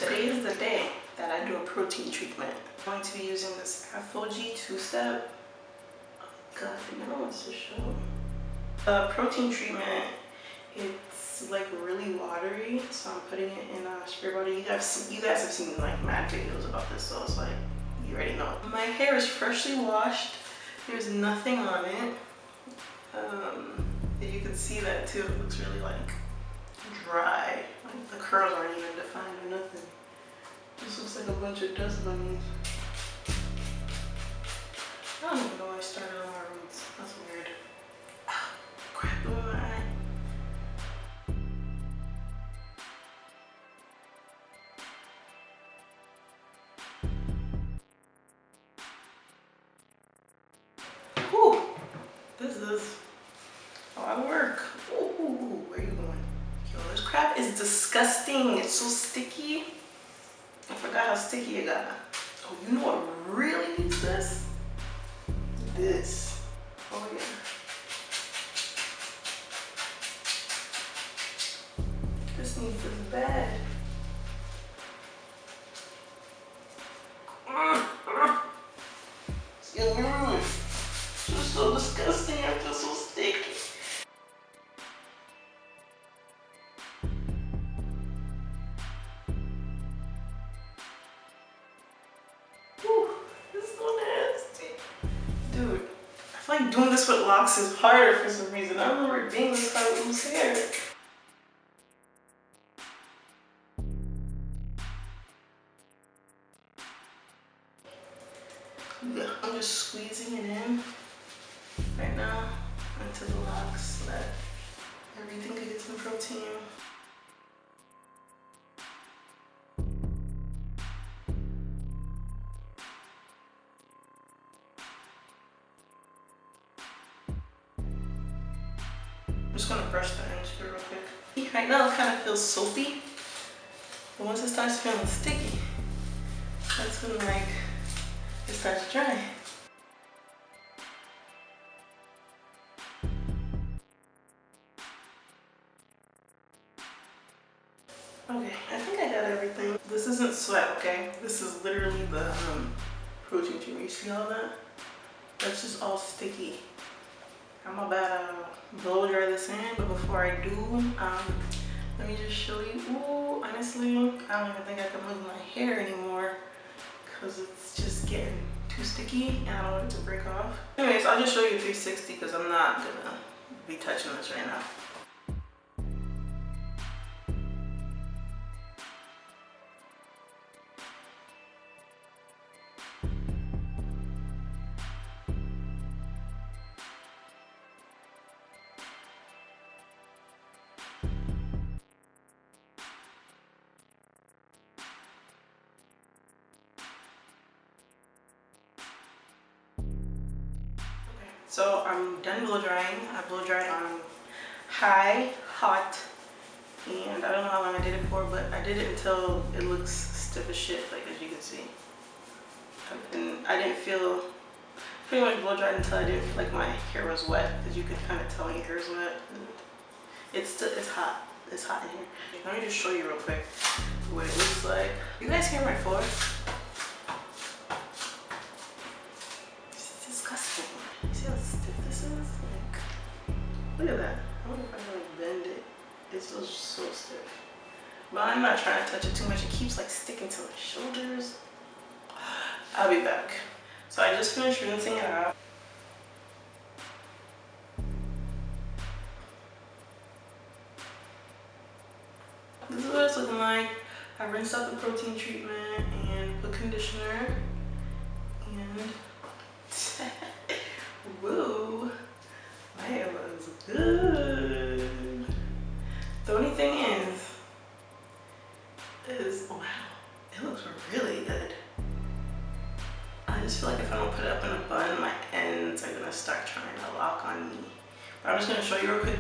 today is the day that I do a protein treatment. I'm going to be using this Aphogee 2-step. Oh God, I never want to show. Protein treatment, it's like really watery, so I'm putting it in a spray bottle. You guys have seen like mad videos about this, so it's like, you already know. My hair is freshly washed. There's nothing on it. You can see that too. It looks really like dry. Like the curls aren't even defined or nothing. This looks like a bunch of dust bunnies. I don't even know why I started on my roots. That's weird. Ah, crap in my eye. Whew. This is a lot of work. Ooh, where are you going? Yo, this crap is disgusting. It's so sticky. I forgot how sticky it got. Oh, you know what really needs this? This. Oh yeah. This needs this bad. It's just so disgusting. I feel so sticky. Whew, this is so nasty. Dude, I feel like doing this with locks is harder for some reason. I don't remember it being this hard with loose hair. Yeah, I'm just squeezing it in right now into the locks so that everything can get some protein. I'm just gonna brush the ends here real quick. Right now it kind of feels soapy, but once it starts feeling sticky, that's when like it starts dry. Okay, I think I got everything. This isn't sweat, okay? This is literally the protein treatment. You see all that? That's just all sticky. I'm about to blow dry this in, but before I do, let me just show you. Ooh, honestly, I don't even think I can move my hair anymore because it's just getting too sticky and I don't want it to break off. Anyways, I'll just show you 360 because I'm not gonna be touching this right now. So I'm done blow drying. I blow dried on high, hot, and I don't know how long I did it for, but I did it until it looks stiff as shit, like as you can see. And I didn't feel pretty much blow dried until I didn't feel like my hair was wet, because you can kind of tell when your hair is wet. It's hot. It's hot in here. Let me just show you real quick what it looks like. You guys hear my floor? See how stiff this is? Like, look at that. I wonder if I can like bend it. It feels so stiff. But I'm not trying to touch it too much. It keeps like sticking to my shoulders. I'll be back. So I just finished rinsing it out. This is what it's looking like. I rinsed out the protein treatment and put conditioner. And woo, my hair looks good. The only thing is wow, it looks really good. I just feel like if I don't put it up in a bun, my ends are gonna start trying to lock on me. But I'm just gonna show you real quick.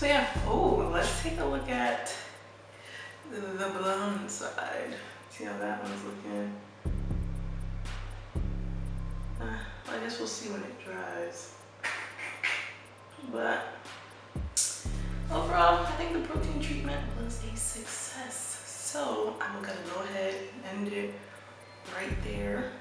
So yeah, oh, let's take a look at the blonde side. See how that one's looking. I guess we'll see when it dries. But overall, I think the protein treatment was a success. So I'm gonna go ahead and end it right there.